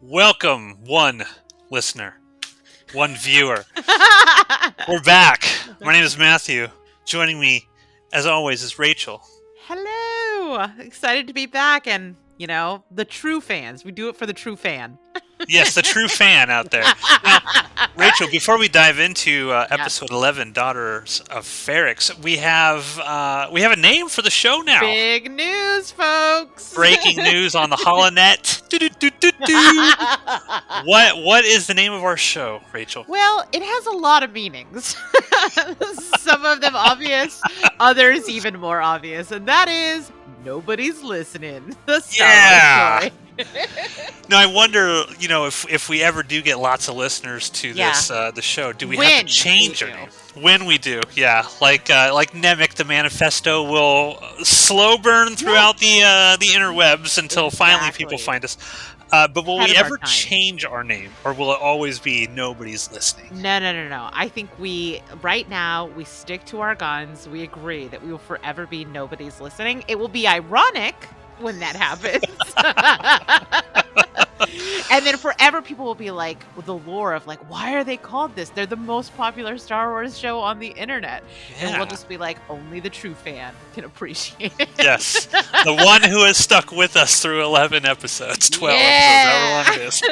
Welcome, one listener, one viewer. We're back. My name is Matthew. Joining me, as always, is Rachel. Hello. Excited to be back and, the true fans. We do it for the true fan. Yes, the true fan out there. Now, Rachel, before we dive into Yes. episode 11, Daughters of Ferrix, we have a name for the show now. Big news, folks. Breaking news on the Holonet. Do-do-do-do-do. What is the name of our show, Rachel? Well, it has a lot of meanings. Some of them obvious, others even more obvious, and that is nobody's listening. The Star Wars story. No, I wonder, if we ever do get lots of listeners to this the show, do we have to change our name? When we do, yeah, like Nemec, the manifesto will slow burn throughout the interwebs until finally people find us. But will we ever change our name, or will it always be nobody's listening? No. I think right now, we stick to our guns. We agree that we will forever be nobody's listening. It will be ironic when that happens. And then forever people will be like, with the lore of like, why are they called this? They're the most popular Star Wars show on the internet. Yeah. And we'll just be like, only the true fan can appreciate it. Yes. The one who has stuck with us through 11 episodes, 12 episodes, however long it is.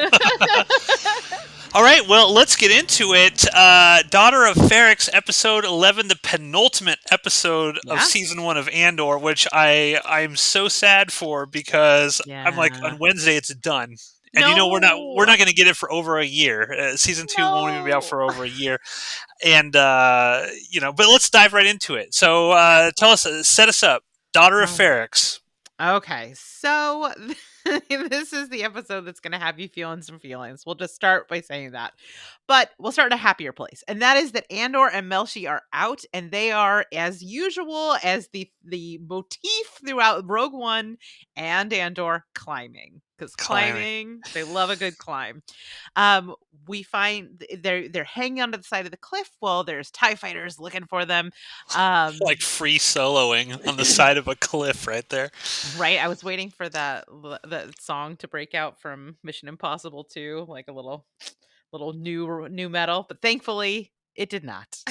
All right, well, let's get into it. Daughter of Ferrix, episode 11, the penultimate episode of season 1 of Andor, which I'm so sad for because I'm like, on Wednesday it's done. And we're not going to get it for over a year. Season 2 won't even be out for over a year. And but let's dive right into it. So tell us, set us up. Daughter of Ferrix. Okay, so this is the episode that's going to have you feeling some feelings. We'll just start by saying that. But we'll start in a happier place. And that is that Andor and Melshi are out, and they are, as usual, as the motif throughout Rogue One and Andor, climbing. Because climbing, they love a good climb. We find they're hanging onto the side of the cliff while there's TIE fighters looking for them. Like free soloing on the side of a cliff right there. Right. I was waiting for that song to break out from Mission Impossible 2, like a little new metal, but thankfully it did not.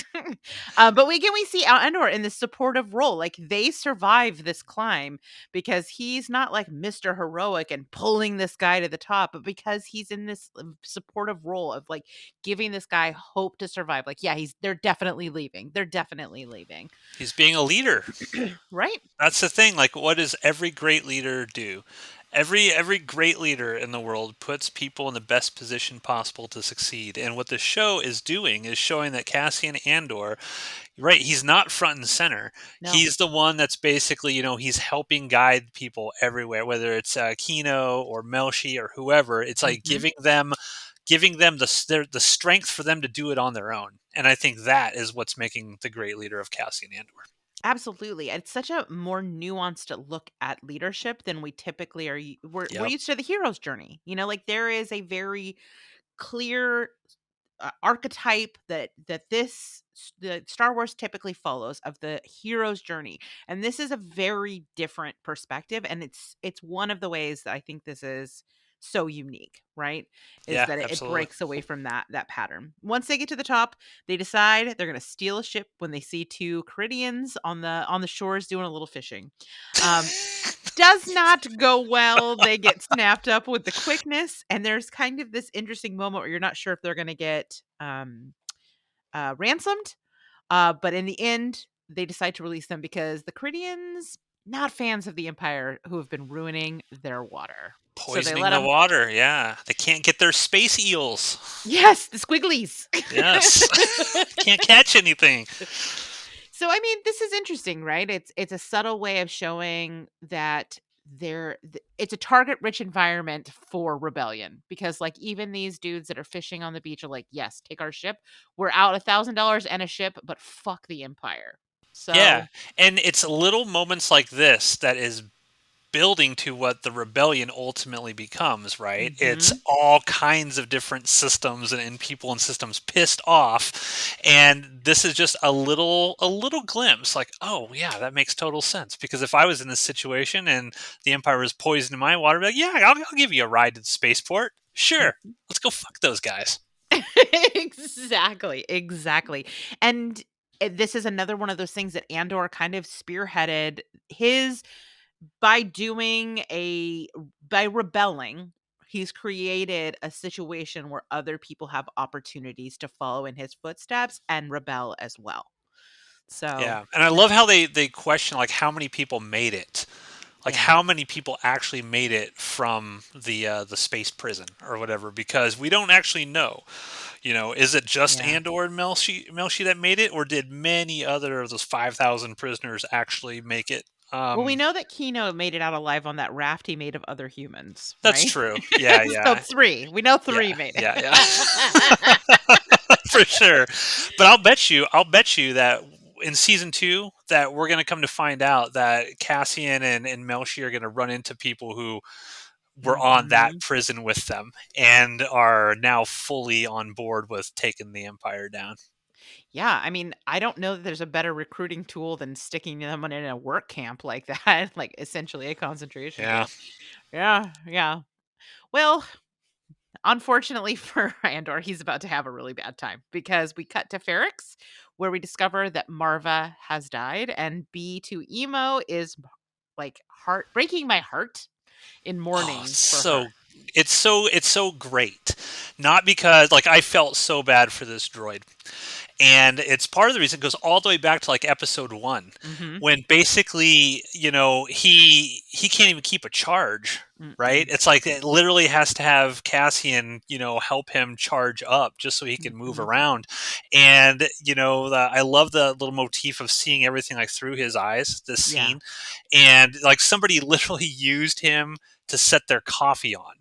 But we see Andor in this supportive role. Like, they survive this climb because he's not like Mr. Heroic and pulling this guy to the top, but because he's in this supportive role of like giving this guy hope to survive. Like, yeah, they're definitely leaving. He's being a leader. Right. That's the thing. Like, what does every great leader do? Every great leader in the world puts people in the best position possible to succeed. And what the show is doing is showing that Cassian Andor, right, he's not front and center. No. He's the one that's basically, he's helping guide people everywhere, whether it's Kino or Melshi or whoever. It's like giving them the strength for them to do it on their own. And I think that is what's making the great leader of Cassian Andor. Absolutely. It's such a more nuanced look at leadership than we typically are. We're used to the hero's journey. Like, there is a very clear archetype that the Star Wars typically follows of the hero's journey. And this is a very different perspective. And it's one of the ways that I think this is so unique, right? That it breaks away from that pattern. Once they get to the top, they decide they're going to steal a ship when they see two Caridians on the shores doing a little fishing. Does not go well. They get snapped up with the quickness, and there's kind of this interesting moment where you're not sure if they're going to get ransomed. But in the end, they decide to release them because the Caridians, not fans of the Empire, who have been ruining their water. Poisoning the water, yeah. They can't get their space eels. Yes, the squigglies. Yes. Can't catch anything. So, I mean, this is interesting, right? It's a subtle way of showing that it's a target-rich environment for rebellion. Because, like, even these dudes that are fishing on the beach are like, yes, take our ship. We're out $1,000 and a ship, but fuck the Empire. So, yeah, and it's little moments like this that is building to what the rebellion ultimately becomes, right? It's all kinds of different systems and people and systems pissed off, and this is just a little glimpse, like, oh yeah, that makes total sense. Because if I was in this situation and the Empire was poisoning my water, I'd be like, yeah, I'll give you a ride to the spaceport. Sure, let's go fuck those guys. Exactly. And this is another one of those things that Andor kind of spearheaded his by rebelling. He's created a situation where other people have opportunities to follow in his footsteps and rebel as well. So, Yeah, and I love how they question like how many people made it. Like yeah. how many people actually made it from the space prison or whatever, because we don't actually know. Is it just Yeah. Andor and Melshi that made it, or did many other of those 5,000 prisoners actually make it? Well, we know that Kino made it out alive on that raft he made of other humans, That's right? true. Yeah, So yeah, 3. We know yeah, 3 made yeah, it. yeah, for sure. But I'll bet you that in season 2 that we're gonna come to find out that Cassian and Melshi are gonna run into people who were on that Mhm. prison with them and are now fully on board with taking the Empire down. Yeah, I mean, I don't know that there's a better recruiting tool than sticking them in a work camp like that, like essentially a concentration Yeah. camp. Yeah. Well, unfortunately for Andor, he's about to have a really bad time because we cut to Ferrix, where we discover that Marva has died, and B2 Emo is like heart breaking my heart in Oh, mourning for her. it's so great. Not because like I felt so bad for this droid. And it's part of the reason, goes all the way back to like episode 1, Mhm. when basically he can't even keep a charge, right? Mm-mm. It's like it literally has to have Cassian help him charge up just so he can move Mhm. around. And I love the little motif of seeing everything like through his eyes, this Yeah. scene. And like somebody literally used him to set their coffee on.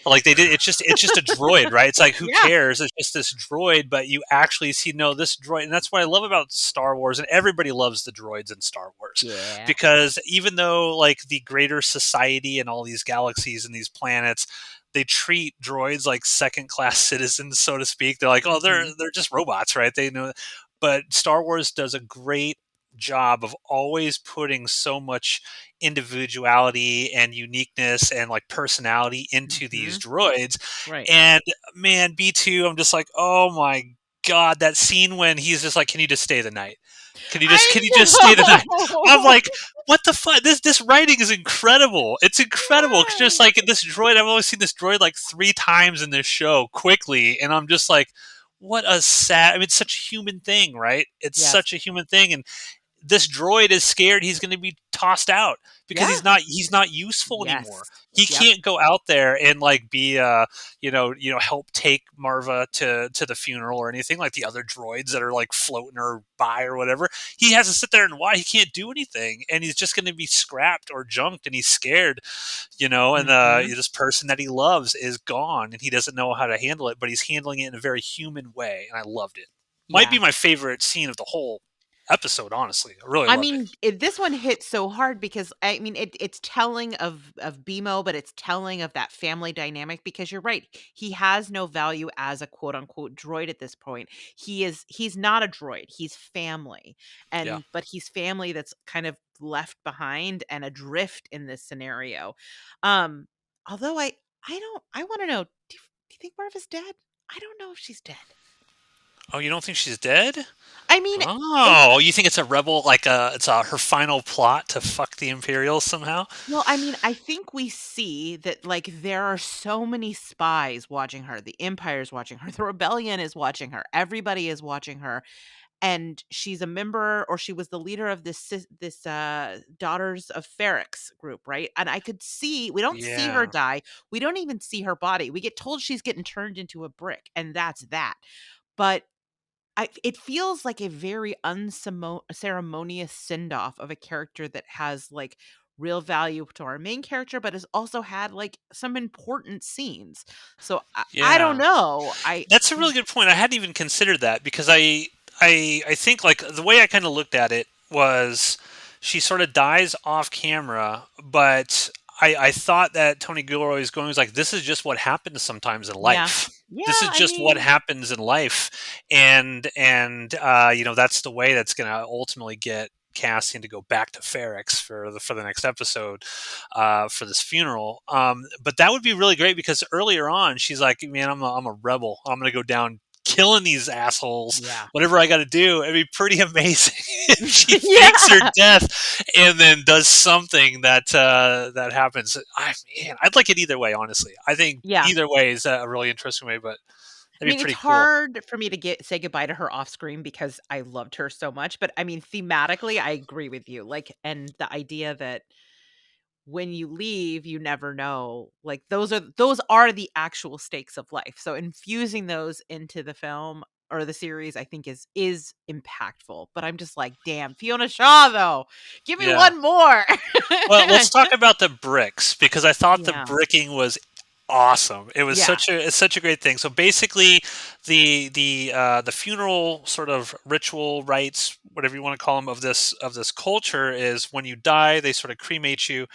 Like they did, it's just a droid, right? It's like who Yeah. cares? It's just this droid, but you actually see, no, this droid, and that's what I love about Star Wars, and everybody loves the droids in Star Wars, Yeah. because even though like the greater society and all these galaxies and these planets, they treat droids like second class citizens, so to speak. They're like, oh, they're Mhm. they're just robots, right? They know, but Star Wars does a great job of always putting so much individuality and uniqueness and like personality into these Mhm. droids. Right. And man, B2, I'm just like, oh my god, that scene when he's just like, can you just stay the night? Can you I just stay the night? I'm know. like, what the fuck? This writing is incredible. It's incredible. 'Cause just Yes. like this droid, I've only seen this droid like 3 times in this show quickly, and I'm just like, what a sad. I mean, it's such a human thing, right? It's Yes. such a human thing, and this droid is scared he's going to be tossed out because Yeah. he's not useful anymore. Yes. He Yep. can't go out there and like be help take Marva to the funeral or anything like the other droids that are like floating her by or whatever. He has to sit there and watch. He can't do anything, and he's just going to be scrapped or junked, and he's scared, and Mhm. this person that he loves is gone, and he doesn't know how to handle it, but he's handling it in a very human way, and I loved it. Might be Yeah. my favorite scene of the whole episode, honestly. I really I loved it. mean, this one hits so hard because I mean it's telling of BMO, but it's telling of that family dynamic because you're right. He has no value as a quote unquote droid at this point. He's not a droid. He's family. Yeah. But he's family that's kind of left behind and adrift in this scenario. Um although I want to know, do you think Marva's dead? I don't know if she's dead. Oh, you don't think she's dead? I mean, it Oh, you think it's a rebel, like her final plot to fuck the Imperials somehow? Well, I mean, I think we see that like there are so many spies watching her. The Empire's watching her. The Rebellion is watching her. Everybody is watching her. And she's a member, or she was the leader of this Daughters of Ferrix group, right? And I could see, we don't see her Yeah. die. We don't even see her body. We get told she's getting turned into a brick, and that's that. But it feels like a very unceremonious send off of a character that has like real value to our main character, but has also had like some important scenes. So I don't Yeah. know. That's a really good point. I hadn't even considered that, because I think like the way I kind of looked at it was she sort of dies off camera, but I thought that Tony Gilroy is going, was like, this is just what happens sometimes in Yeah, life. yeah. This is I just what mean, happens in life, and that's the way that's going to ultimately get Cassian to go back to Ferrix for the next episode for this funeral. But that would be really great because earlier on she's like, "Man, I'm a rebel. I'm gonna go down." Killing these assholes, Yeah. whatever I got to do. It'd be pretty amazing if she fakes her Yeah. death and then does something that happens. I'd like it either way. Honestly, I think Yeah. either way is a really interesting way, but I that'd be mean, it's pretty cool. hard for me to say goodbye to her off screen because I loved her so much, but I mean, thematically, I agree with you. Like, and the idea that when you leave, you never know. Like, those are the actual stakes of life. So infusing those into the film or the series, I think is impactful. But I'm just like, damn, Fiona Shaw though. Give me Yeah. one more. Well, let's talk about the bricks because I thought the Yeah. bricking was awesome. It was Yeah. such a great thing. So basically, the funeral sort of ritual rites, whatever you want to call them, of this culture is when you die, they sort of cremate you,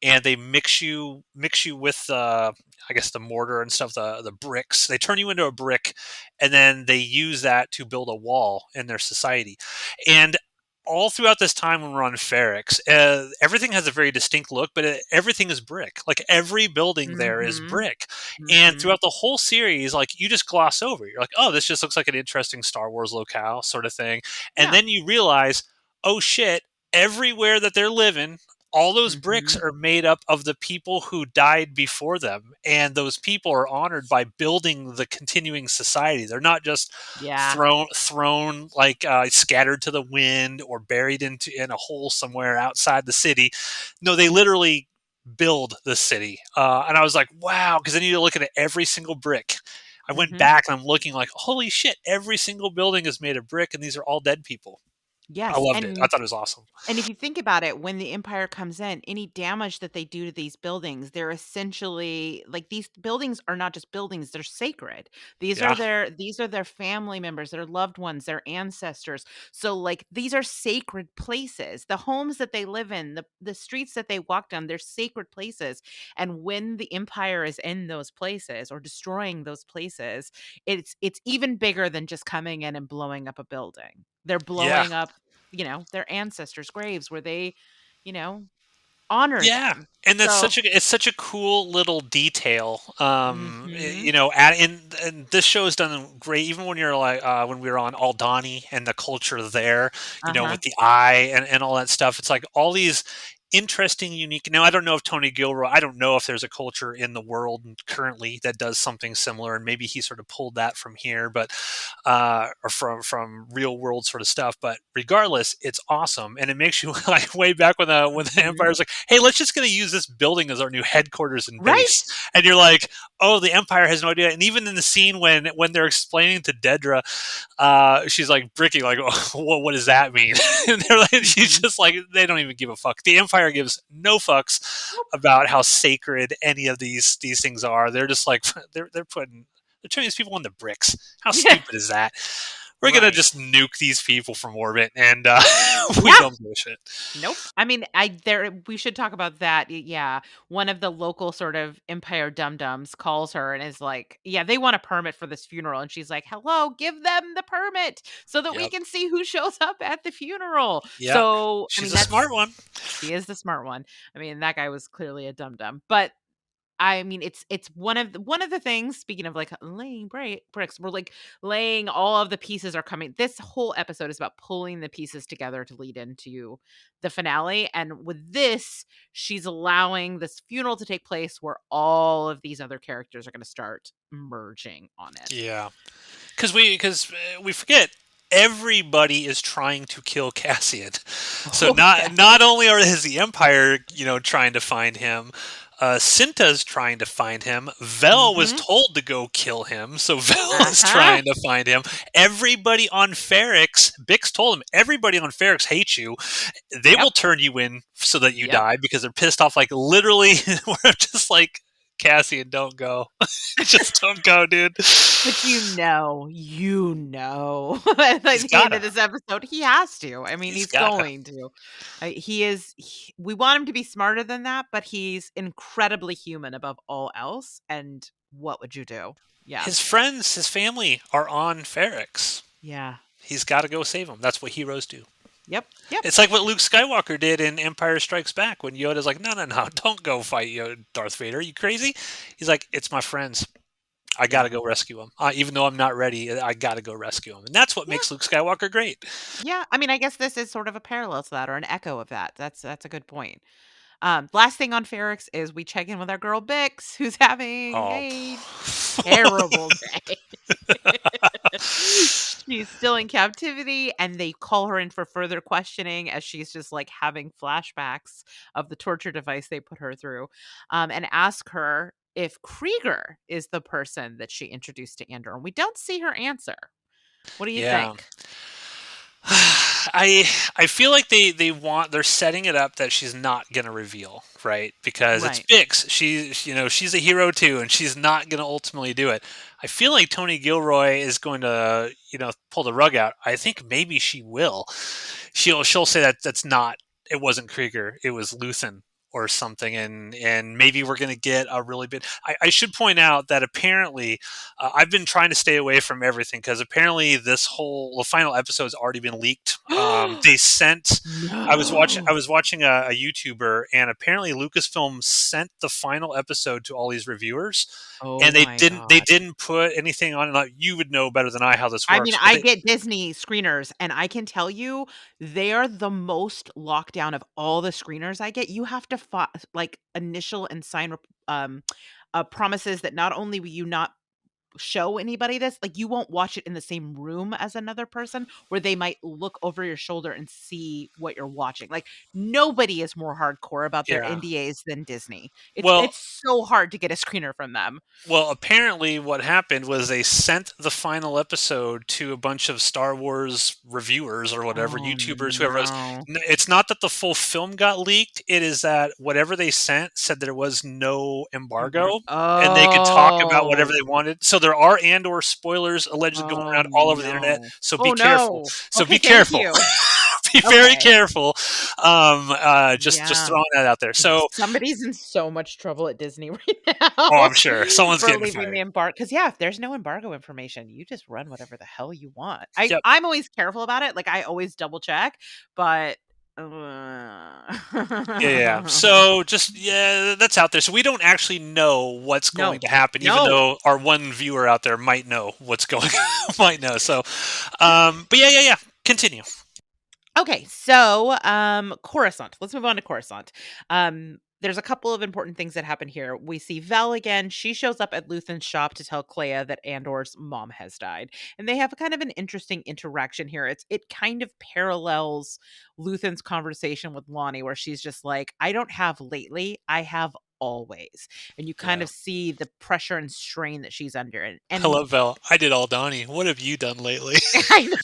and they mix you with I guess the mortar and stuff, the bricks. They turn you into a brick, and then they use that to build a wall in their society, and all throughout this time when we're on Ferrix, everything has a very distinct look, but everything is brick. Like every building there is Mhm. brick. And Mhm. throughout the whole series, like you just gloss over. You're like, oh, this just looks like an interesting Star Wars locale sort of thing. And Yeah. then you realize, oh shit, everywhere that they're living, all those bricks Mhm. are made up of the people who died before them. And those people are honored by building the continuing society. They're not just Yeah. thrown like scattered to the wind or buried in a hole somewhere outside the city. No, they literally build the city. And I was like, wow, because then you look at every single brick. I went Mhm. back and I'm looking like, holy shit, every single building is made of brick, and these are all dead people. I Yes, loved it. I and thought it was awesome. if you think about it, when the Empire comes in, any damage that they do to these buildings, they're essentially like these buildings are not just buildings, they're sacred. Yeah, These are their family members, their loved ones, their ancestors. So like these are sacred places. The homes that they live in, the streets that they walk down, they're sacred places. And when the Empire is in those places or destroying those places, it's even bigger than just coming in and blowing up a building. They're yeah. blowing up, their ancestors' graves where they, you know, honor Yeah, them. and that's So it's such a cool little detail. mhm. You know, and this show has done great. Even when you're like when we were on Aldani and the culture there, you know, Uh-huh. with the eye and all that stuff. It's like all these interesting, unique. Now, I don't know if Tony Gilroy. I don't know if there's a culture in the world currently that does something similar, and maybe he sort of pulled that from here, but or from real world sort of stuff. But regardless, it's awesome, and it makes you like way back when the Mhm. Empire's like, hey, let's just gonna use this building as our new headquarters and base, Right? and you're like, oh, the Empire has no idea. And even in the scene when they're explaining to Dedra, she's like bricking, like, oh, what does that mean? And they're like, she's Mhm. just like, they don't even give a fuck. The Empire gives no fucks Nope. about how sacred any of these things are. They're just like they're turning these people into bricks. How Yeah. stupid is that? We're gonna Right. just nuke these people from orbit, and we Yeah. don't give a shit. Nope. I mean, I there we should talk about that. Yeah. One of the local sort of Empire dum-dums calls her and is like, "Yeah, they want a permit for this funeral." And she's like, "Hello, give them the permit so that we Yep, can see who shows up at the funeral." yep. So, I She's mean, a smart that's one. she is the smart one. I mean, that guy was clearly a dum-dum. But I mean, it's one of the things, speaking of, like, laying bricks, we're, like, laying all of the pieces are coming this whole episode is about pulling the pieces together to lead into the finale, and with this, she's allowing this funeral to take place where all of these other characters are gonna start merging on it. Yeah, because we forget everybody is trying to kill Cassian. So Oh, yeah. not only is the Empire, you know, trying to find him, Cinta's trying to find him. Vel was Mhm. told to go kill him, so Vel is Uh-huh. trying to find him. Everybody on Ferrix, Bix told him, everybody on Ferrix hates you. They Yep. will turn you in so that you Yep. die because they're pissed off. Like literally, we're just like Cassian, don't go, just don't go, dude. But at He's the end gotta. of this episode, he has to. I mean, He's he's gotta. going to. We want him to be smarter than that, but he's incredibly human above all else. And what would you do? Yeah. His friends, his family are on Ferrix. Yeah. He's got to go save them. That's what heroes do. Yep. Yep. It's like what Luke Skywalker did in Empire Strikes Back when Yoda's like, no, no, no, don't go fight Darth Vader. Are you crazy? He's like, it's my friends. I got Yeah. to go rescue them. Even though I'm not ready, I got to go rescue them. And that's what Yeah. makes Luke Skywalker great. Yeah. I mean, I guess this is sort of a parallel to that or an echo of that. That's a good point. Last thing on Ferrix is we check in with our girl Bix, who's having Oh. a terrible day. She's still in captivity, and they call her in for further questioning as she's just like having flashbacks of the torture device they put her through, and ask her if Krieger is the person that she introduced to Andor. And we don't see her answer. What do you Yeah. think? I feel like they're setting it up that she's not gonna reveal, right? Because it's Right. Bix. She's a hero too, and she's not gonna ultimately do it. I feel like Tony Gilroy is going to pull the rug out. I think maybe she will. She'll say that that's not. It wasn't Krieger. It was Luthen or something, and maybe we're going to get a really big. I should point out that apparently I've been trying to stay away from everything because apparently the final episode's already been leaked. They sent. I No. was watching a YouTuber, and apparently Lucasfilm sent the final episode to all these reviewers, Oh and they my didn't they god. didn't put anything on it. Like, you would know better than I how this I mean, works, but I get Disney screeners, and I can tell you they are the most locked down of all the screeners I get. You have to like initial and sign promises that not only will you not show anybody this, like you won't watch it in the same room as another person where they might look over your shoulder and see what you're watching. Like nobody is more hardcore about their yeah. NDAs than Disney. It's Well, it's so hard to get a screener from them. Well, apparently, what happened was they sent the final episode to a bunch of Star Wars reviewers or whatever, Oh YouTubers, whoever it was. no. It's not that the full film got leaked, it is that whatever they sent said there was no embargo and they could talk about whatever Oh. they wanted. So there are Andor spoilers allegedly going Oh, around all over the internet. no. So be Oh, careful. no. So Okay, be thank careful. you. Be very Okay. careful. Just Yeah. throwing that out there. So, Somebody's in so much trouble at Disney right oh, now I'm sure someone's for getting leaving the fired. embargo. Because yeah, if there's no embargo information, you just run whatever the hell you want. Yep. I'm always careful about it, like, I always double check, but, Yeah, yeah. So just that's out there. So we don't actually know what's going No. to happen, even No. though our one viewer out there might know what's going might know. So, but yeah. Continue. Okay, so Coruscant. Let's move on to Coruscant. There's a couple of important things that happen here. We see Vel again. She shows up at Luthen's shop to tell Clea that Andor's mom has died. And they have a kind of an interesting interaction here. It kind of parallels Luthen's conversation with Lonnie, where she's just like, I don't have lately, I have always. And you kind Yeah. of see the pressure and strain that she's under. And, I and love Vel. I did all Donnie. What have you done lately? I know.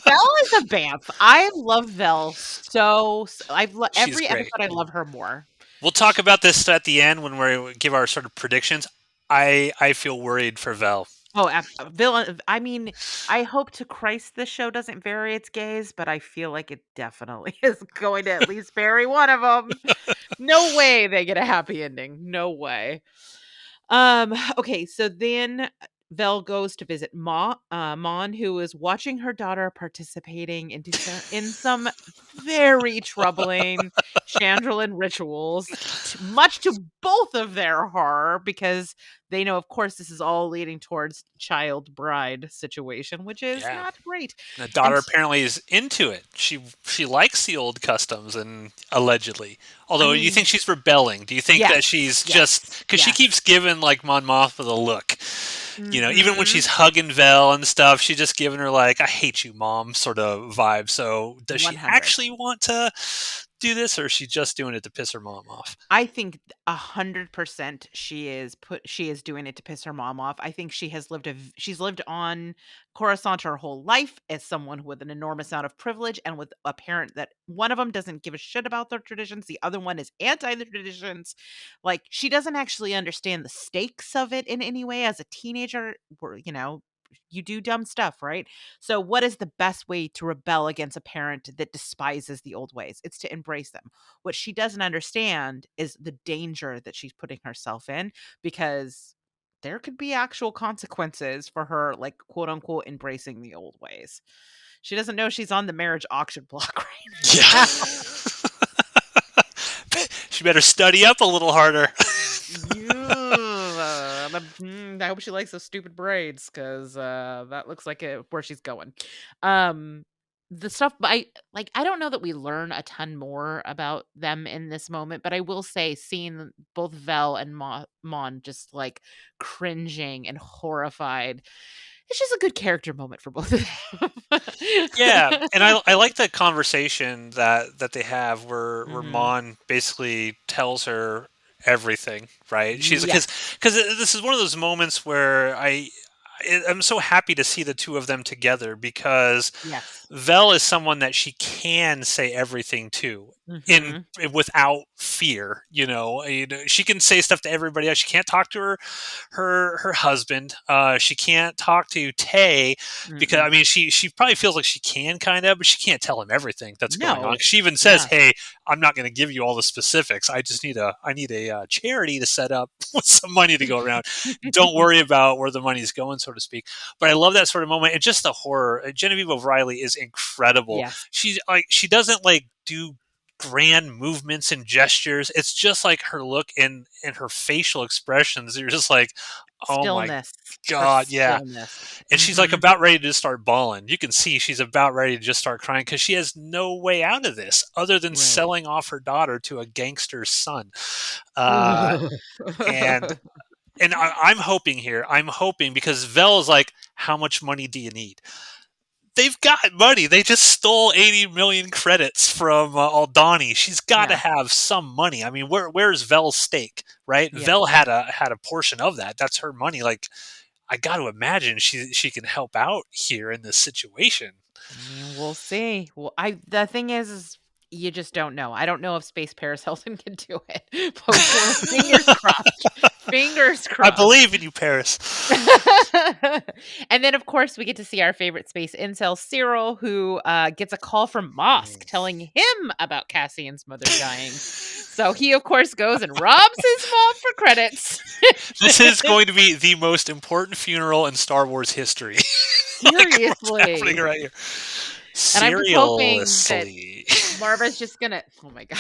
Vel is a vamp. I love Vel so She's every great. episode I love her more. We'll talk about this at the end when we give our sort of predictions. I feel worried for Vel. Oh, villain. I mean, I hope to Christ this show doesn't bury its gays, but I feel like it definitely is going to at least bury one of them. No way they get a happy ending. No way. Okay, so then Vel goes to visit Mon, who is watching her daughter participating in some very troubling Chandrilan rituals, much to both of their horror, because they know, of course, this is all leading towards child bride situation, which is Yeah. not great. The daughter And apparently is into it. She likes the old customs, and allegedly. I Although, do you mean, think she's rebelling? Do you think that yes, she's just yes, because she keeps yes. giving like Mon Mothma the look? Even when Mm-hmm. she's hugging Vel and stuff, she's just giving her like "I hate you, Mom" sort of vibe. So, does she 100. actually want to do this, or is she just doing it to piss her mom off? I think 100% she is doing it to piss her mom off. I think she's lived on Coruscant her whole life as someone with an enormous amount of privilege and with a parent that one of them doesn't give a shit about their traditions, the other one is anti the traditions. Like she doesn't actually understand the stakes of it in any way as a teenager, where, you do dumb stuff, right? So what is the best way to rebel against a parent that despises the old ways? It's to embrace them. What she doesn't understand is the danger that she's putting herself in, because there could be actual consequences for her, like, quote unquote, embracing the old ways. She doesn't know she's on the marriage auction block right Yeah. now. She better study up a little harder. I hope she likes those stupid braids because that looks like where she's going. The stuff, but I don't know that we learn a ton more about them in this moment, but I will say seeing both Vel and Mon just like cringing and horrified, it's just a good character moment for both of them. Yeah, and I like the conversation that they have where Mhm. Mon basically tells her everything, right? She's Yes. because this is one of those moments where I'm so happy to see the two of them together because Yes. Vel is someone that she can say everything to Mhm. without fear. She can say stuff to everybody else. She can't talk to her husband. She can't talk to Tay because I Mm-mm. mean she probably feels like she can kind of, but she can't tell him everything that's going on. No. She even says, Yeah. "Hey, I'm not going to give you all the specifics. I need a charity to set up with some money to go around. Don't worry about where the money's going, so to speak." But I love that sort of moment, and just the horror. Genevieve O'Reilly is incredible. Yes. She's like she doesn't like do grand movements and gestures. It's just like her look and her facial expressions. You're just like, oh my Stillness. Her god, yeah. stillness. And she's like Mhm. about ready to just start bawling. You can see she's about ready to just start crying because she has no way out of this other than Right. selling off her daughter to a gangster's son. Uh, and I'm hoping here. I'm hoping because Vel is like, how much money do you need? They've got money. They just stole 80 million credits from Aldani. She's got to Yeah. have some money. I mean, where's Vel's stake, right? Yeah. Vel had a portion of that. That's her money. Like, I got to imagine she can help out here in this situation. I mean, we'll see. Well, the thing is you just don't know. I don't know if Space Paris Hilton can do it, but fingers crossed. Fingers I crossed. believe in you, Paris. And then, of course, we get to see our favorite space incel, Cyril, who gets a call from Mosk telling him about Cassian's mother dying. So he, of course, goes and robs his mom for credits. This is going to be the most important funeral in Star Wars history. Like, what's happening Seriously. right here? And I'm just hoping that Seriously. Marva's just gonna. Oh my god.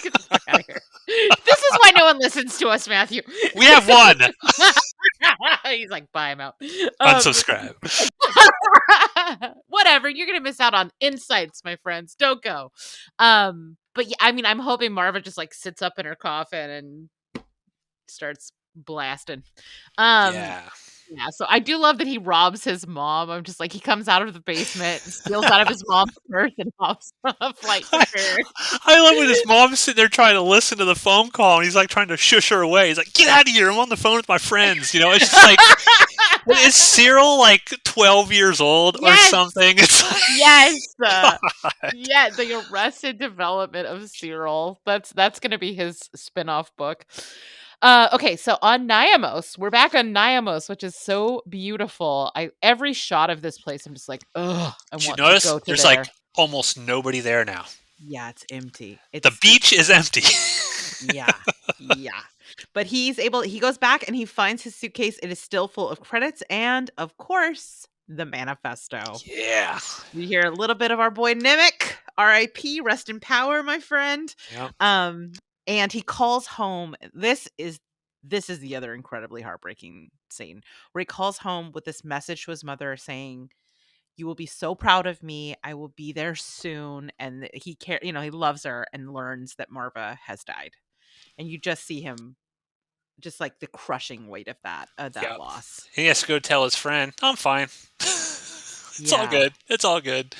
Get the fuck out of here. This is why no one listens to us, Matthew. We have one. He's like, bye, I'm out. Unsubscribe. Whatever. You're gonna miss out on insights, my friends. Don't go. But yeah, I mean, I'm hoping Marva just like sits up in her coffin and starts blasting. Um, Yeah. yeah, so I do love that he robs his mom. I'm just like, he comes out of the basement, steals out of his mom's purse, and hops on a flight to Paris. I love when his mom's sitting there trying to listen to the phone call, and he's like trying to shush her away. He's like, "Get out of here! I'm on the phone with my friends." It's just like, is Cyril like 12 years old or Yes! something? It's like, Yes! God. Yeah, the arrested development of Cyril. That's gonna be his spin-off book. Okay, so on Nyamos, we're back on Nyamos, which is so beautiful. Every shot of this place, I'm just like, ugh, I Did you want to notice go to there's there. like almost nobody there now? Yeah, it's empty. The beach is empty. Yeah. Yeah. But he goes back and he finds his suitcase. It is still full of credits and, of course, the manifesto. Yeah. We hear a little bit of our boy Nimic, R.I.P., rest in power, my friend. Yep. And he calls home. This is the other incredibly heartbreaking scene where he calls home with this message to his mother saying, "You will be so proud of me. I will be there soon." And he he loves her and learns that Marva has died. And you just see him just like the crushing weight of that Yep. loss. He has to go tell his friend, "I'm fine." It's all good. It's all good.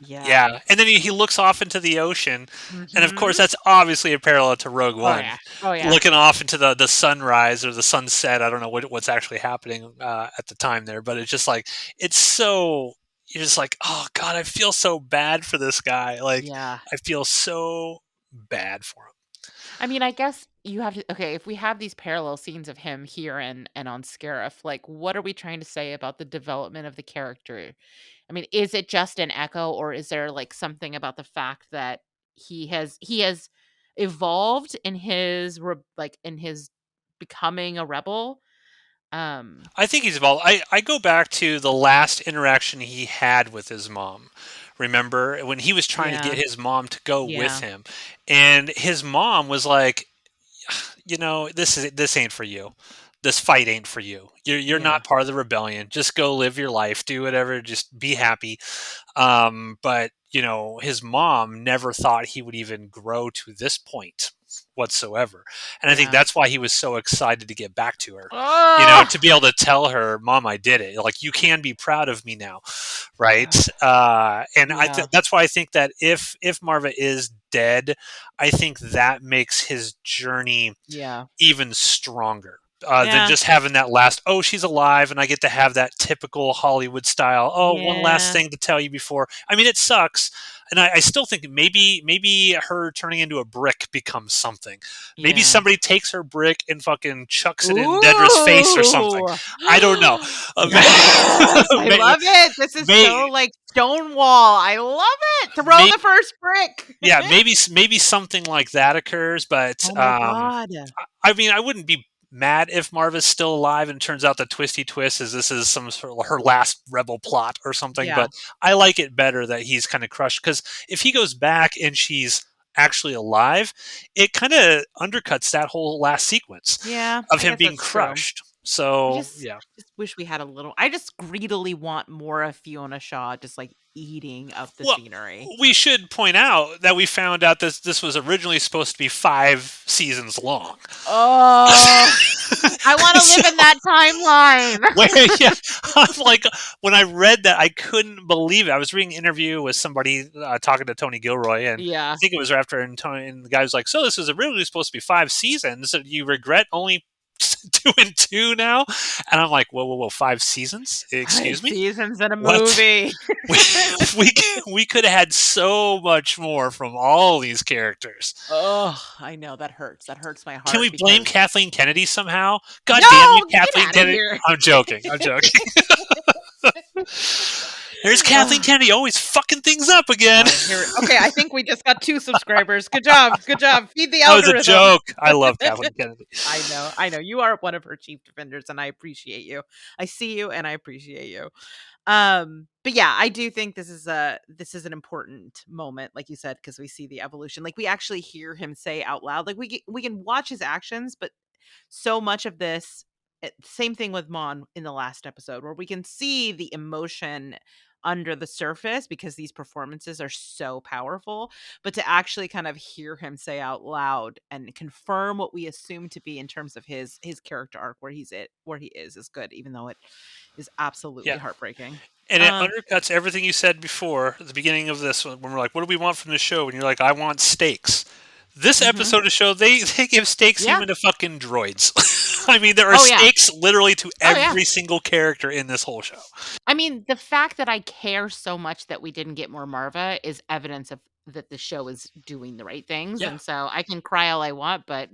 Yeah. And then he looks off into the ocean. And of course, that's obviously a parallel to Rogue One. Oh, yeah. Looking off into the sunrise or the sunset. I don't know what's actually happening at the time there, but it's just like, it's so, you're just like, oh God, I feel so bad for this guy. Like, Yeah. I feel so bad for him. I mean, I guess you have to, okay, if we have these parallel scenes of him here and on Scarif, like, what are we trying to say about the development of the character? I mean, is it just an echo, or is there like something about the fact that he has evolved in his in his becoming a rebel? I think he's evolved. I go back to the last interaction he had with his mom. Remember when he was trying to get Yeah. his mom to go with Yeah. him, and his mom was like, this ain't for you. This fight ain't for you. You're Yeah. not part of the rebellion. Just go live your life, do whatever, just be happy. But his mom never thought he would even grow to this point whatsoever, and I think Yeah. that's why he was so excited to get back to her. Oh! To be able to tell her, "Mom, I did it. Like, you can be proud of me now," right? And Yeah. that's why I think that if Marva is dead, I think that makes his journey Yeah. even stronger than Yeah. just having that last, oh, she's alive, and I get to have that typical Hollywood style, oh, one last Yeah. thing to tell you before. I mean, it sucks. And I still think maybe her turning into a brick becomes something. Maybe Yeah. somebody takes her brick and fucking chucks it in Dedra's face or something. Ooh. I don't know. Yes! I May- love it. This is may- so like Stonewall. I love it. Throw may- the first brick. yeah, maybe something like that occurs, but Oh my god. I mean, I wouldn't be mad if Marva's still alive and it turns out the twisty twist is this is some sort of her last rebel plot or something. Yeah. But I like it better that he's kind of crushed, because if he goes back and she's actually alive, it kind of undercuts that whole last sequence Yeah. of I him guess being that's true. crushed. So just yeah. wish we had a little. I just greedily want more of Fiona Shaw just like eating up the Well, scenery. we should point out that we found out this was originally supposed to be 5 seasons long. Oh, I want to live in that timeline. Where, yeah, I'm like, when I read that, I couldn't believe it. I was reading an interview with somebody talking to Tony Gilroy, and Yeah. I think it was after, and the guy was like, "So this was originally supposed to be 5 seasons. So you regret only 2 and 2 now?" And I'm like, whoa, 5 seasons? Excuse 5 me? seasons in a What? movie. we could have had so much more from all these characters. Oh, I know that hurts. That hurts my heart. Can we blame because- Kathleen Kennedy somehow? God No, damn you, get Kathleen outta Kennedy! here. I'm joking. There's Kathleen Kennedy always fucking things up again. Okay, I think we just got 2 subscribers. Good job. Good job. Feed the That algorithm. was a joke. I love Kathleen Kennedy. I know. You are one of her chief defenders, and I appreciate you. I see you, and I appreciate you. But yeah, I do think this is an important moment, like you said, because we see the evolution. Like, we actually hear him say out loud. Like, we can watch his actions, but so much of this, same thing with Mon in the last episode, where we can see the emotion under the surface because these performances are so powerful, but to actually kind of hear him say out loud and confirm what we assume to be in terms of his character arc, where he is good, even though it is absolutely heartbreaking. And it undercuts everything you said before at the beginning of this, when we're like, what do we want from the show? And you're like, I want stakes. This episode of the show, they give stakes even to fucking droids. I mean, there are stakes literally to every single character in this whole show. I mean, the fact that I care so much that we didn't get more Marva is evidence of that the show is doing the right things. And so I can cry all I want, but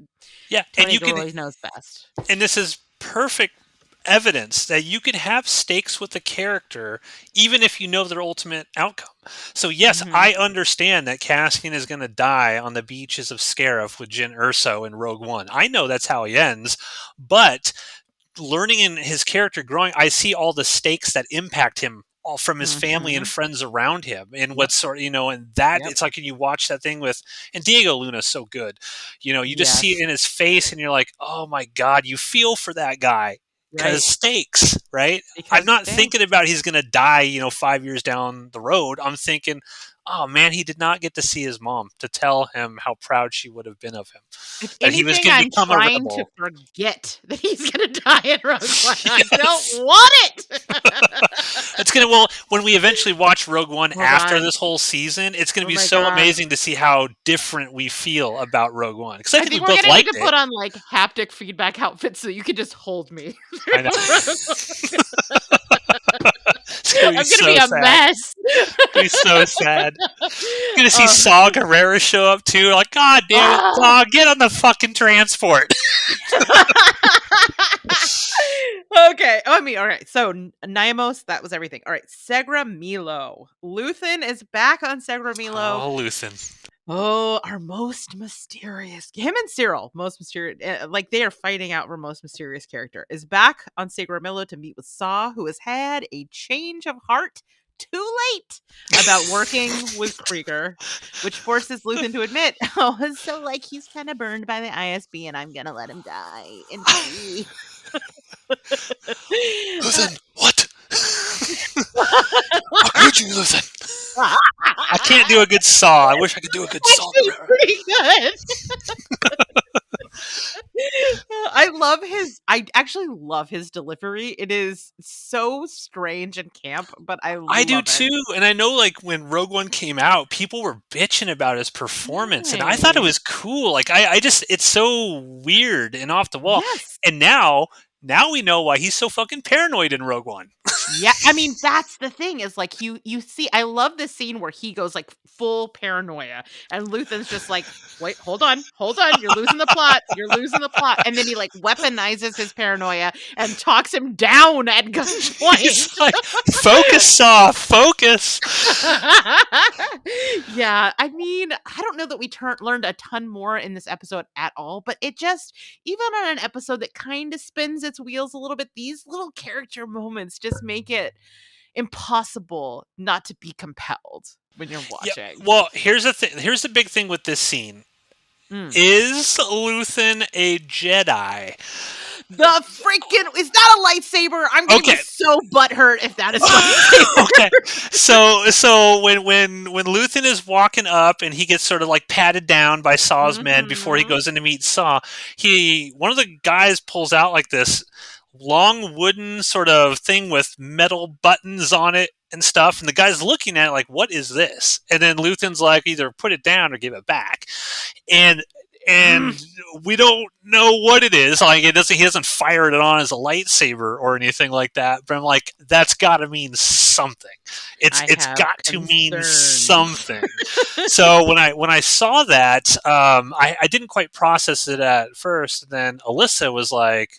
Tony Gilroy knows best. And this is perfect evidence that you can have stakes with the character even if you know their ultimate outcome. So yes, I understand that Cassian is going to die on the beaches of Scarif with Jyn Erso in Rogue One. I know that's how he ends, but learning in his character growing, I see all the stakes that impact him all from his family and friends around him, and what sort of, and that it's like, when you watch that thing with, and Diego Luna's so good, you just see it in his face and you're like, oh my God, you feel for that guy. Because stakes, right? I'm not thinking about he's going to die, 5 years down the road. I'm thinking, oh man, he did not get to see his mom to tell him how proud she would have been of him. If that anything, he was going to become a trying rebel. to forget that he's going to die in Rogue One. I don't want it. It's gonna when we eventually watch Rogue One after this whole season, it's gonna be so amazing to see how different we feel about Rogue One. Because I think we both we're liked gonna need to put on like haptic feedback outfits so you can just hold me. I know. I'm gonna be a mess. It's gonna be so sad. You're gonna see Saw Gerrera show up too. Like, God damn it, Saw, get on the fucking transport. Okay. Oh, I mean, all right. So Naimos, that was everything. All right. Segra Milo. Luthen is back on Segra Milo. Oh, Luthen. Oh, our most mysterious. Him and Cyril, most mysterious. Like they are fighting out for most mysterious character. Is back on Sagramillo to meet with Saw, who has had a change of heart too late about working with Krieger, which forces Luthen to admit, oh, so like he's kind of burned by the ISB, and I'm gonna let him die in peace. Luthen, what? How could you, Luthen? I can't do a good Saw. I wish I could do a good Saw. Pretty good. I actually love his delivery. It is so strange and camp, but I do love it. too. And I know like when Rogue One came out, people were bitching about his performance, and I thought it was cool. Like I just, it's so weird and off the wall. Yes. And now we know why he's so fucking paranoid in Rogue One. Yeah, I mean that's the thing is like you see. I love this scene where he goes like full paranoia, and Luthen's just like, wait, hold on, you're losing the plot, and then he like weaponizes his paranoia and talks him down at gunpoint. He's like, focus, Saw, focus. Yeah, I mean, I don't know that we learned a ton more in this episode at all, but it just, even on an episode that kind of spins its wheels a little bit, these little character moments just make it impossible not to be compelled when you're watching. Yeah, well, here's the thing. Here's the big thing with this scene. Is Luthen a Jedi? The freaking, is that a lightsaber? I'm gonna be so butthurt if that is a lightsaber. Okay, so when Luthen is walking up and he gets sort of like patted down by Saw's men before he goes in to meet Saw, one of the guys pulls out like this long wooden sort of thing with metal buttons on it and stuff, and the guy's looking at it like, what is this? And then Luthen's like, either put it down or give it back. And we don't know what it is. Like he doesn't fire it on as a lightsaber or anything like that. But I'm like, that's got to mean something. It's got to mean something. So when I saw that, I didn't quite process it at first. And then Alyssa was like,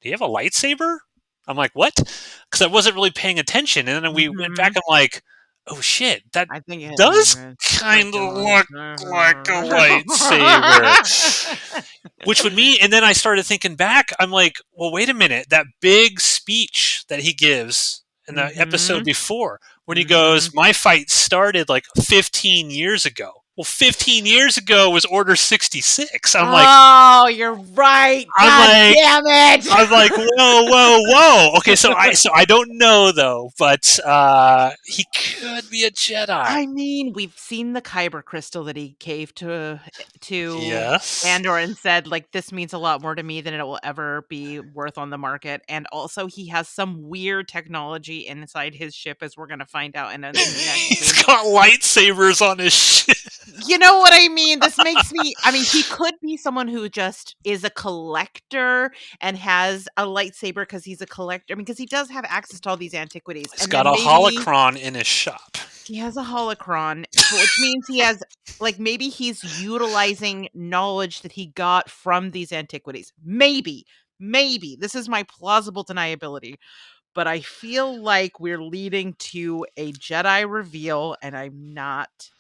"Do you have a lightsaber?" I'm like, "What?" Because I wasn't really paying attention. And then we went back. I'm like, oh shit, that does kind of look like a lightsaber. Which would mean, and then I started thinking back, I'm like, well, wait a minute, that big speech that he gives in the episode before, when he goes, my fight started like 15 years ago. Well, 15 years ago was Order 66. I'm like, oh, you're right. God damn it. I'm like, whoa. Okay, so I don't know though, but he could be a Jedi. I mean, we've seen the Kyber crystal that he gave to Andor and said, like, this means a lot more to me than it will ever be worth on the market. And also, he has some weird technology inside his ship, as we're going to find out. And he's got lightsabers on his ship. You know what I mean? This makes me, I mean, he could be someone who just is a collector and has a lightsaber because he's a collector. I mean, because he does have access to all these antiquities. He's got a holocron in his shop. He has a holocron, which means he has, like, maybe he's utilizing knowledge that he got from these antiquities. Maybe. This is my plausible deniability. But I feel like we're leading to a Jedi reveal, and I'm not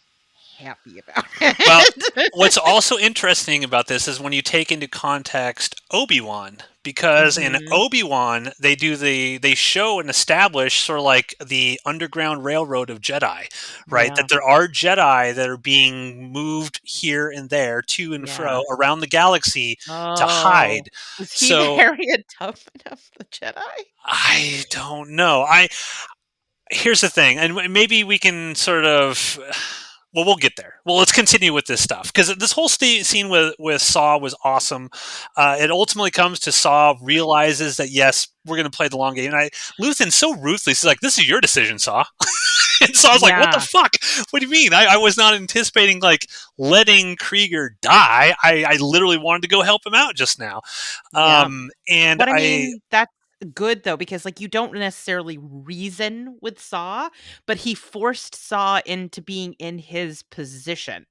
happy about it. Well, what's also interesting about this is when you take into context Obi-Wan, because in Obi-Wan they show and establish sort of like the underground railroad of Jedi, right? Yeah. That there are Jedi that are being moved here and there, to and fro around the galaxy to hide. Was he Harriet Tubman of the Jedi? I don't know. Here's the thing, and maybe we can sort of. Well, we'll get there. Well, let's continue with this stuff, because this whole scene with Saw was awesome. It ultimately comes to Saw realizes that, yes, we're going to play the long game. And Luthen's so ruthless. He's like, this is your decision, Saw. And Saw's like, what the fuck? What do you mean? I was not anticipating like letting Krieger die. I literally wanted to go help him out just now. And but I mean, that's good though, because like you don't necessarily reason with Saw, but he forced Saw into being in his position,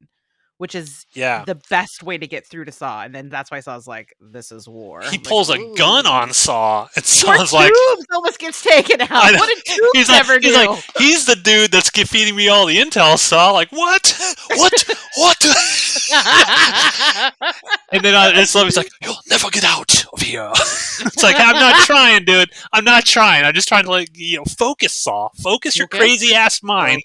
which is Yeah. the best way to get through to Saw. And then that's why Saw's like, this is war. He I'm pulls like, a gun on Saw, and Saw's Poor like, Tubes almost gets taken out. What did Tubes ever do? He's like, he's the dude that's feeding me all the intel, Saw. Like, what? And then it's like, you'll never get out of here. It's like, I'm not trying, dude. I'm not trying. I'm just trying to, like, focus, Saw. Focus your crazy ass mind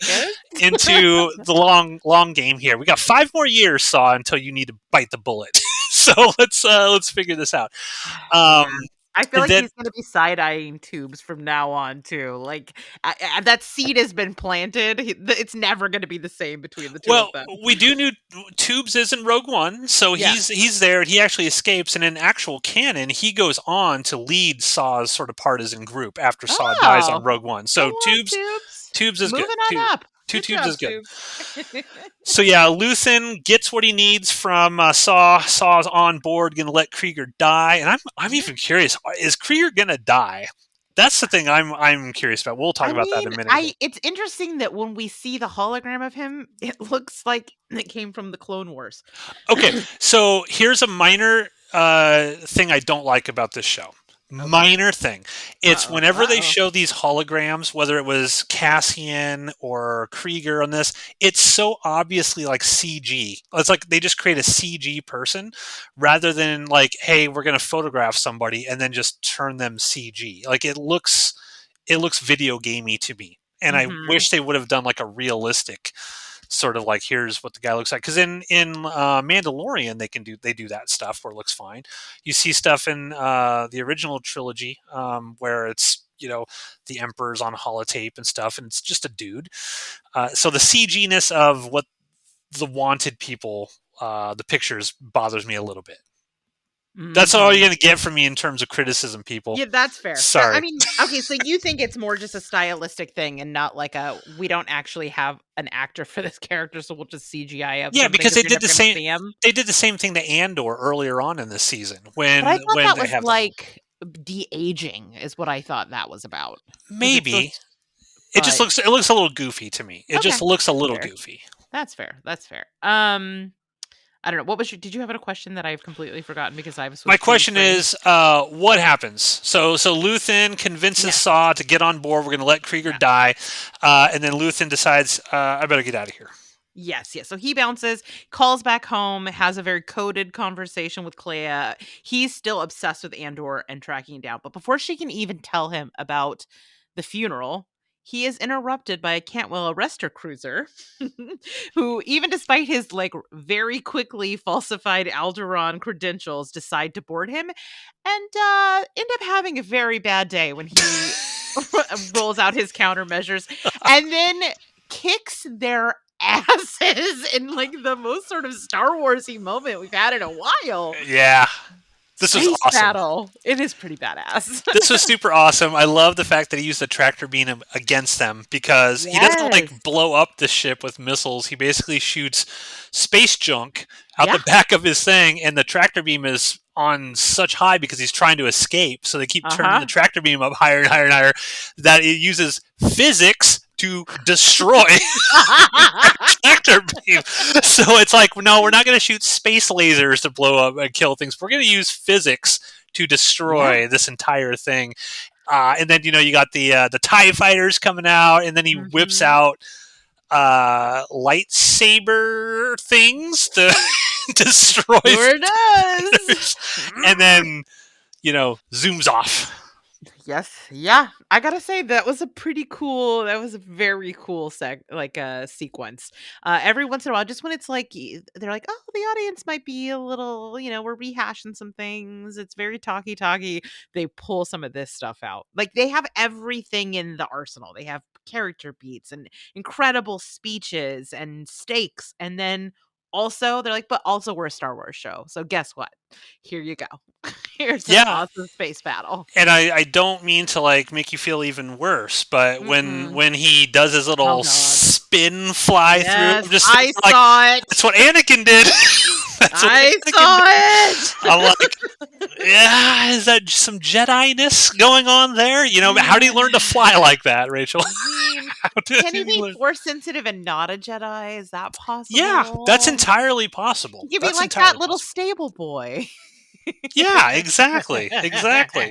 into the long game here. We got 5 more years, Saw, until you need to bite the bullet. So let's figure this out. I feel like he's going to be side-eyeing Tubes from now on, too. Like, that seed has been planted. It's never going to be the same between the two of them. Well, we do know Tubes is in Rogue One, so he's there. He actually escapes, and in actual canon, he goes on to lead Saw's sort of partisan group after Saw dies on Rogue One. So Tubes is moving good. On up. Two Tubes is good. So yeah, Luthen gets what he needs from Saw. Saw's on board, going to let Krieger die, and I'm even curious: is Krieger going to die? That's the thing I'm curious about. We'll talk about that in a minute. It's interesting that when we see the hologram of him, it looks like it came from the Clone Wars. Okay, so here's a minor thing I don't like about this show. Minor thing. It's whenever they show these holograms, whether it was Cassian or Krieger on this, it's so obviously like CG. It's like they just create a CG person rather than like, hey, we're going to photograph somebody and then just turn them CG. Like it looks video gamey to me. And I wish they would have done like a realistic sort of like, here's what the guy looks like, because in Mandalorian they do that stuff where it looks fine. You see stuff in the original trilogy where it's the Emperor's on holotape and stuff, and it's just a dude. So the CG-ness of what the wanted people, the pictures, bothers me a little bit. That's all you're going to get from me in terms of criticism, people. Yeah, that's fair. Sorry. I mean, okay, so you think it's more just a stylistic thing and not like we don't actually have an actor for this character, so we'll just CGI up. Yeah, because they did the same. They did the same thing to Andor earlier on in the season when I thought that was like de-aging is what I thought that was about. Maybe it just looks a little goofy to me. It just looks a little goofy. That's fair. I don't know. Did you have a question that I've completely forgotten because I've switched? My question is, what happens? So Luthen convinces Saw to get on board. We're going to let Krieger die. And then Luthen decides, I better get out of here. Yes. So he bounces, calls back home, has a very coded conversation with Clea. He's still obsessed with Andor and tracking down. But before she can even tell him about the funeral, he is interrupted by a Cantwell arrestor cruiser who, even despite his very quickly falsified Alderaan credentials, decide to board him and end up having a very bad day when he rolls out his countermeasures and then kicks their asses in the most sort of Star Wars-y moment we've had in a while. Yeah. This was awesome. Battle. It is pretty badass. This was super awesome. I love the fact that he used the tractor beam against them because he doesn't blow up the ship with missiles. He basically shoots space junk out the back of his thing, and the tractor beam is on such high because he's trying to escape. So they keep turning the tractor beam up higher and higher and higher that it uses physics to destroy tractor beam. So it's like, no, we're not going to shoot space lasers to blow up and kill things. We're going to use physics to destroy this entire thing. And then, you got the TIE fighters coming out, and then he whips out lightsaber things to destroy. Sure does. And then, zooms off. Yes. Yeah. I gotta say that was a very cool sequence. Every once in a while, just when it's like, they're like, oh, the audience might be a little, we're rehashing some things. It's very talky. They pull some of this stuff out. Like they have everything in the arsenal. They have character beats and incredible speeches and stakes. And then also they're like, but also we're a Star Wars show. So guess what? Here you go. Here's an awesome space battle. And I don't mean to make you feel even worse, but when he does his little spin fly through, I saw it. That's what Anakin did. That's what I saw it. I'm like, yeah, is that some Jedi-ness going on there? How do you learn to fly like that, Rachel? I mean, How did can he you be learn? force sensitive and not a Jedi? Is that Yeah, that's possible? entirely He possible. could be That's like that entirely little possible. stable boy. Yeah, exactly, exactly.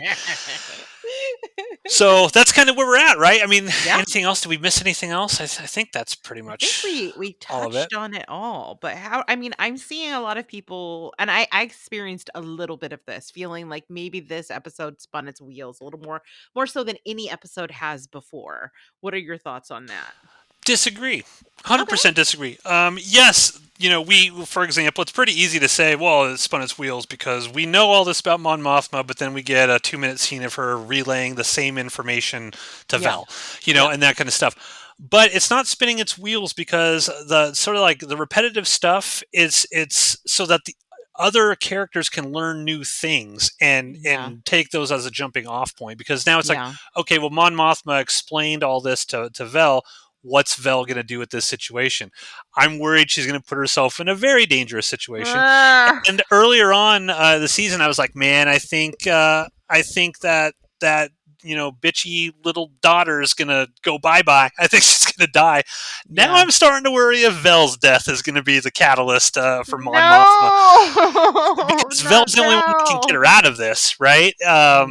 So that's kind of where we're at, right? I mean, Yeah. anything else? Did we miss anything else? I think that's pretty I think much we all of it. touched on it all, but how I mean, I'm seeing a lot of people and I experienced a little bit of this, feeling like maybe this episode spun its wheels a little more so than any episode has before. What are your thoughts on that? Disagree. Okay. 100% disagree. Yes, we, for example, it's pretty easy to say, well, it spun its wheels because we know all this about Mon Mothma, but then we get a 2-minute scene of her relaying the same information to Yeah. Vel, Yeah. and that kind of stuff. But it's not spinning its wheels because the sort of like the repetitive stuff is it's so that the other characters can learn new things and Yeah. take those as a jumping off point because now it's like, Yeah. okay, well, Mon Mothma explained all this to Vel. What's Vel going to do with this situation? I'm worried she's going to put herself in a very dangerous situation. Ah, And earlier on the season, I was like, man, I think that bitchy little daughter is going to go bye bye. I think she's going to die. Now yeah. I'm starting to worry if Vel's death is going to be the catalyst for Mon Mothma No! because Not Vel's the only one that can get Belle. her out of this, right? Yeah.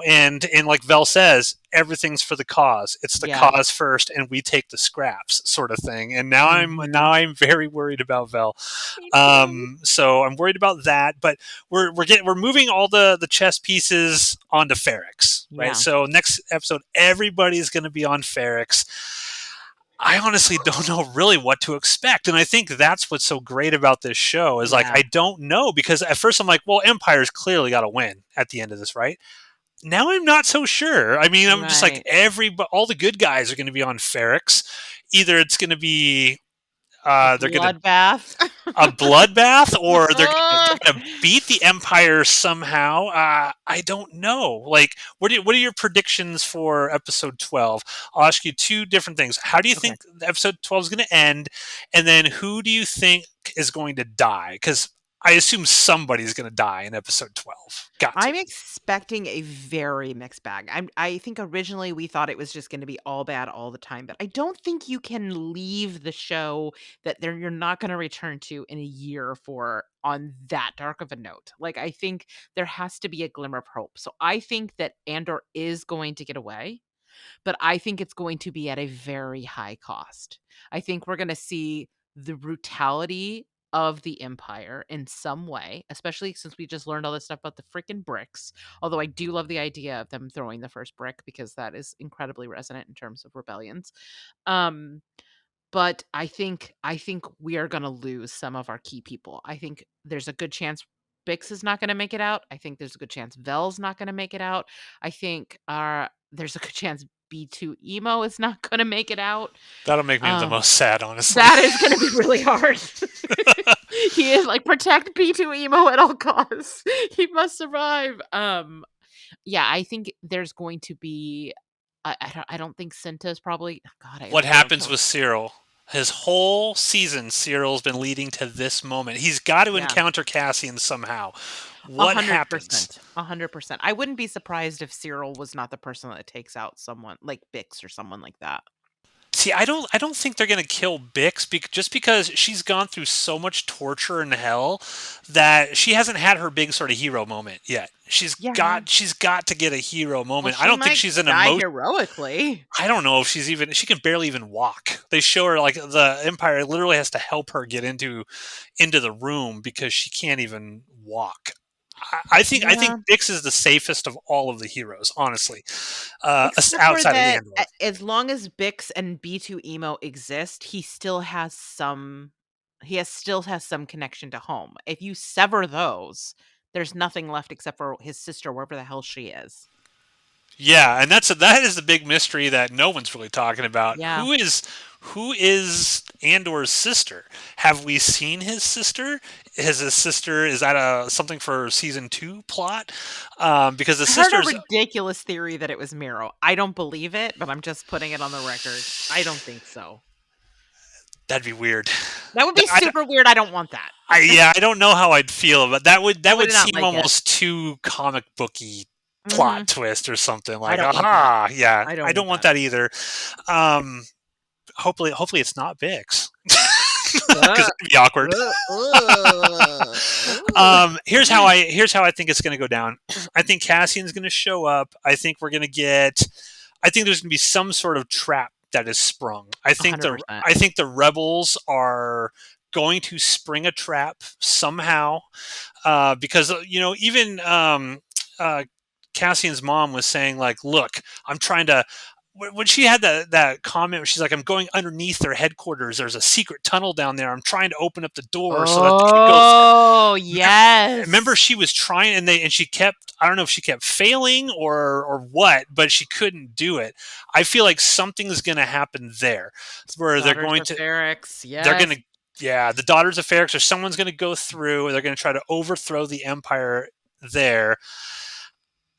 And like Vel says, everything's for the cause. It's the Yeah. cause first, and we take the scraps, sort of thing. And now Mhm. I'm very worried about Vel. Me too. So I'm worried about that. But we're moving all the chess pieces onto Ferrix, right? Yeah. So next episode, everybody's going to be on Ferrix. I honestly don't know really what to expect. And I think that's what's so great about this show is like, Yeah. I don't know because at first I'm like, well, Empire's clearly got to win at the end of this, right? Now I'm not so sure. I mean, I'm just like, Right. all the good guys are going to be on Ferrix. Either it's going to be, A they're going to bloodbath. a bloodbath or they're gonna beat the Empire somehow. I don't know. Like, what are your predictions for episode 12? I'll ask you two different things. How do you Okay. think episode 12 is going to end? And then who do you think is going to die? Because I assume somebody's going to die in episode 12. Got to. I'm expecting a very mixed bag. I think originally we thought it was just going to be all bad all the time, but I don't think you can leave the show that you're not going to return to in a year for on that dark of a note. Like I think there has to be a glimmer of hope. So I think that Andor is going to get away, but I think it's going to be at a very high cost. I think we're going to see the brutality of the Empire in some way, especially since we just learned all this stuff about the freaking bricks. Although I do love the idea of them throwing the first brick because that is incredibly resonant in terms of rebellions. Um, but I think we are going to lose some of our key people. I think there's a good chance Bix is not going to make it out. I think there's a good chance Vel's not going to make it out. I think there's a good chance B2 Emo is not going to make it out. That'll make me the Um, most sad, honestly. that is going to be really hard. He is like protect B2 Emo at all costs. He must survive. Yeah, I think there's going to be I don't think Cinta's probably God, I What love happens her. with Cyril? His whole season, Cyril's been leading to this moment. He's got to Yeah. encounter Cassian somehow. What happens? 100%. 100%. I wouldn't be surprised if Cyril was not the person that takes out someone like Bix or someone like that. See, I don't think they're gonna kill Bix just because she's gone through so much torture and hell that she hasn't had her big sort of hero moment yet. Yeah. She's got to get a hero Well, moment. I she don't think might she's an die emotion. heroically. I don't know if she can barely even walk. They show her like the Empire literally has to help her get into the room because she can't even walk. I think Yeah. Bix is the safest of all of the heroes, honestly, Except for outside of that, Andor. as long as Bix and B2 Emo exist, he still has some connection to home. If you sever those, there's nothing left except for his sister, wherever the hell she is. Yeah, and that is the big mystery that no one's really talking about. Yeah. Who is Andor's sister? Have we seen his sister? Is that a something for season 2 plot? Because the I heard a sisters, ridiculous theory that it was Miro. I don't believe it, but I'm just putting it on the record. I don't think so. That'd be weird. That would be super weird. I don't want that. I don't know how I'd feel about that. Would seem like almost too comic booky plot twist or something like. I don't want that either. Hopefully it's not Bix. Because it'd be awkward. Here's how I think it's going to go down. I think Cassian's going to show up. I think there's going to be some sort of trap that is sprung. I think 100%. The rebels are going to spring a trap somehow, because even Cassian's mom was saying like, "Look, I'm trying to." When she had that comment where she's like, I'm going underneath their headquarters. There's a secret tunnel down there. I'm trying to open up the door so that they can go. Oh, yes. Remember, she was trying, and she kept, I don't know if she kept failing or what, but she couldn't do it. I feel like something's going to happen there where they're going to. Ferrix, yes. They're going to, the Daughters of Ferrix, or someone's going to go through. They're going to try to overthrow the Empire there.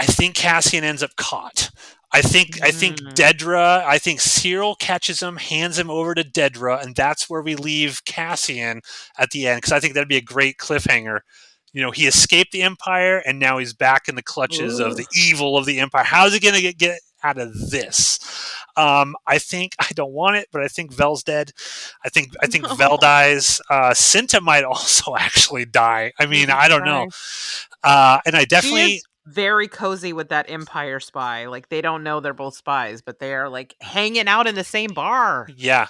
I think Cassian ends up caught. I think Dedra, I think Cyril catches him, hands him over to Dedra, and that's where we leave Cassian at the end, because I think that'd be a great cliffhanger. He escaped the Empire, and now he's back in the clutches of the evil of the Empire. How's he going to get out of this? I don't want it, but I think Vel's dead. I think Vel dies. Cinta might also actually die. I mean, I don't know. And I definitely... very cozy with that Empire spy. Like, they don't know they're both spies, but they are like hanging out in the same bar. Yeah.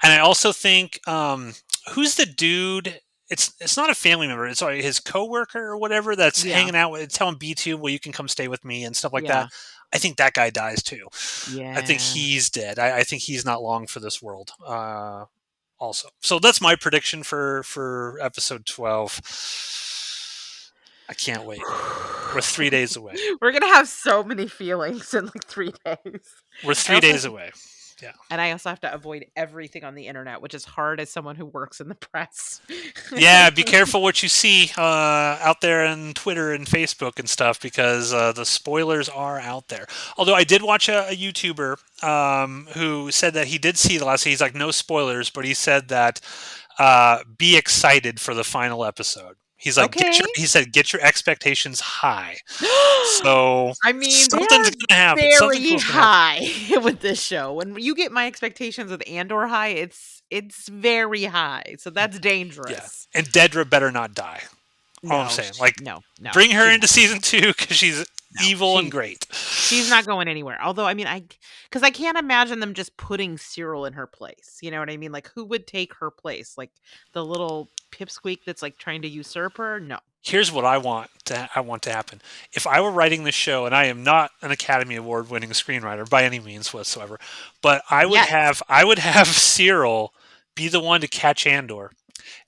And I also think who's the dude? It's not a family member. It's his coworker or whatever that's hanging out with, telling B2, well, you can come stay with me and stuff like that. I think that guy dies too. Yeah. I think he's dead. I think he's not long for this world. Also, so that's my prediction for episode 12. I can't wait. We're 3 days away. We're going to have so many feelings in like 3 days. We're 3 days away. Yeah. And I also have to avoid everything on the internet, which is hard as someone who works in the press. Yeah, be careful what you see out there on Twitter and Facebook and stuff, because the spoilers are out there. Although I did watch a YouTuber who said that he did see the last. He's like, no spoilers, but he said that be excited for the final episode. He's like, get your expectations high. So I mean, something's going to happen. Very high with this show. When you get my expectations with Andor high, it's very high. So that's dangerous. Yeah. And Dedra better not die. All I'm saying, like, no, bring her into season 2 because she's evil and great. She's not going anywhere. Although, I mean, because I can't imagine them just putting Cyril in her place. You know what I mean? Like, who would take her place? Like the little pipsqueak that's like trying to usurp her? No. Here's what I want to happen. If I were writing this show, and I am not an Academy Award winning screenwriter by any means whatsoever, but I would have Cyril be the one to catch Andor,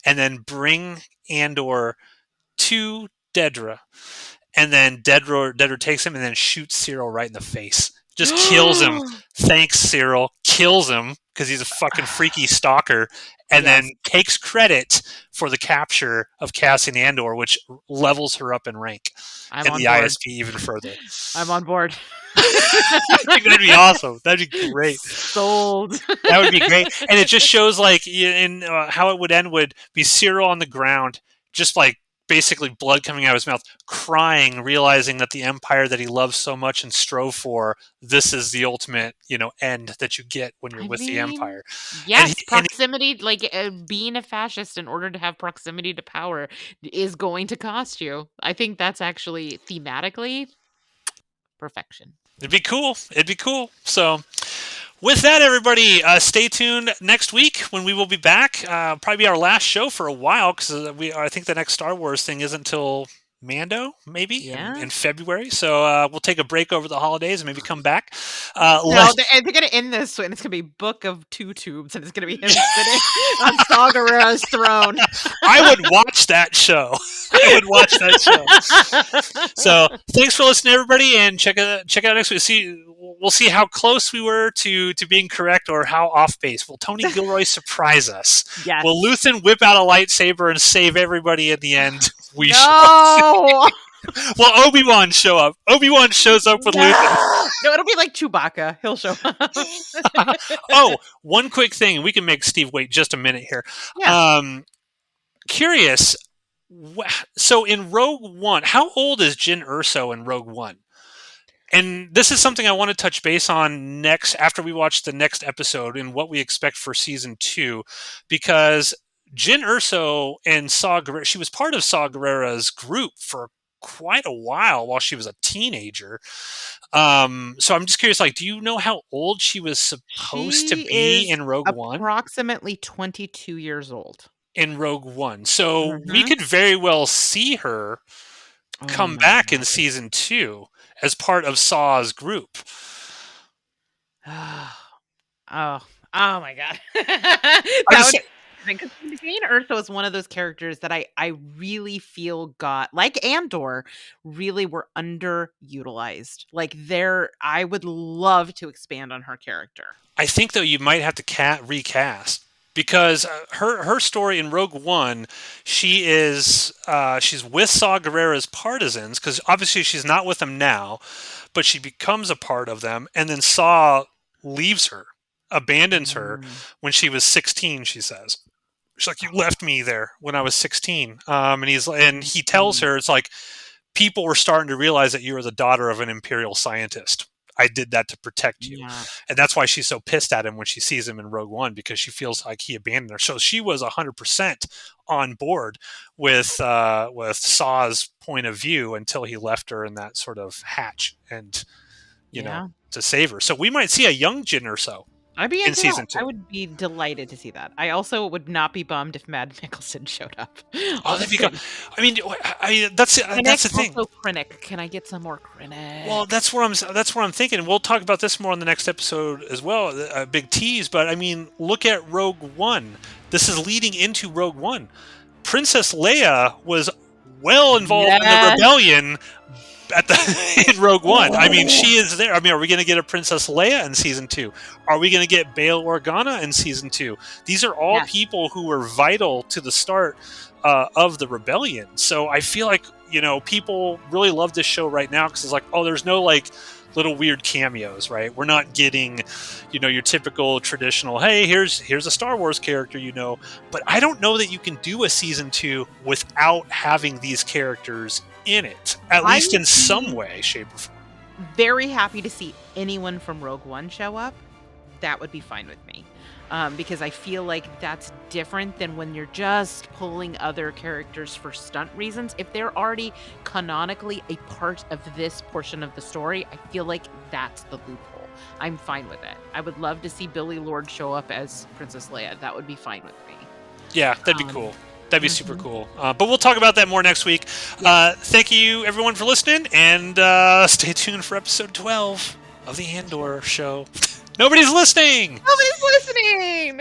and then bring Andor to Dedra, and then Dedra takes him and then shoots Cyril right in the face. Just kills him. Thanks, Cyril. Kills him because he's a fucking freaky stalker, and then takes credit for the capture of Cassian Andor, which levels her up in rank in the ISP even further. I'm on board. I think that'd be awesome. That'd be great. Sold. That would be great. And it just shows like in how it would end would be Cyril on the ground, just like basically blood coming out of his mouth, crying, realizing that the Empire that he loves so much and strove for, this is the ultimate, end that you get when you're with the Empire. Yes, proximity, like being a fascist in order to have proximity to power is going to cost you. I think that's actually thematically perfection. It'd be cool. So with that, everybody, stay tuned next week when we will be back. Probably be our last show for a while, because I think the next Star Wars thing isn't until Mando, maybe in February. So we'll take a break over the holidays and maybe come back. They're going to end this, and it's going to be Book of Two Tubes, and it's going to be him sitting on Saw Gerrera's throne. I would watch that show. So thanks for listening, everybody, and check out next week. we'll see how close we were to being correct or how off base. Will Tony Gilroy surprise us? Yes. Will Luthen whip out a lightsaber and save everybody in the end? We shall see. Will Obi-Wan show up? Obi-Wan shows up with Luthen. No, it'll be like Chewbacca. He'll show up. Oh, one quick thing. We can make Steve wait just a minute here. Yeah. Curious. So in Rogue One, how old is Jyn Erso in Rogue One? And this is something I want to touch base on next after we watch the next episode and what we expect for season 2, because Jyn Erso and Saw Gerrera, she was part of Saw Gerrera's group for quite a while she was a teenager. So I'm just curious, like, do you know how old she was supposed to be in Rogue One? Approximately 22 years old. In Rogue One. So we could very well see her come back in season 2 as part of Saw's group. Oh my God. Because Jyn Erso is one of those characters that I really feel like Andor, really were underutilized. Like I would love to expand on her character. I think though you might have to recast. Because her story in Rogue One, she's with Saw Gerrera's partisans, because obviously she's not with them now, but she becomes a part of them, and then Saw leaves her, abandons her when she was 16. She says, "She's like, you left me there when I was 16," and he tells her, it's like, people were starting to realize that you were the daughter of an Imperial scientist. I did that to protect you. Yeah. And that's why she's so pissed at him when she sees him in Rogue One, because she feels like he abandoned her. So she was 100% on board with Saw's point of view until he left her in that sort of hatch and, you know, to save her. So we might see a young Jyn Erso. I'd be in season 2. I would be delighted to see that. I also would not be bummed if Mad Mikkelsen showed up. Oh, that'd be good. I mean, that's the thing. Also, Krennic. Can I get some more Krennic? Well, that's where I'm thinking. We'll talk about this more in the next episode as well. A big tease, but I mean, look at Rogue One. This is leading into Rogue One. Princess Leia was well involved in the rebellion in Rogue One. I mean, she is there. I mean, are we going to get a Princess Leia in season 2? Are we going to get Bail Organa in season 2? These are all people who were vital to the start of the rebellion. So I feel like, you know, people really love this show right now because it's like, oh, there's no like little weird cameos, right? We're not getting, you know, your typical traditional, hey, here's a Star Wars character, you know. But I don't know that you can do a season 2 without having these characters in it, at least in some way, shape, or form. Very happy to see anyone from Rogue One show up. That would be fine with me. Because I feel like that's different than when you're just pulling other characters for stunt reasons. If they're already canonically a part of this portion of the story, I feel like that's the loophole. I'm fine with it. I would love to see Billy Lord show up as Princess Leia. That would be fine with me. Yeah, that'd be cool. That'd be super cool. But we'll talk about that more next week. Thank you, everyone, for listening, and stay tuned for episode 12 of the Andor show. Nobody's listening! Nobody's listening!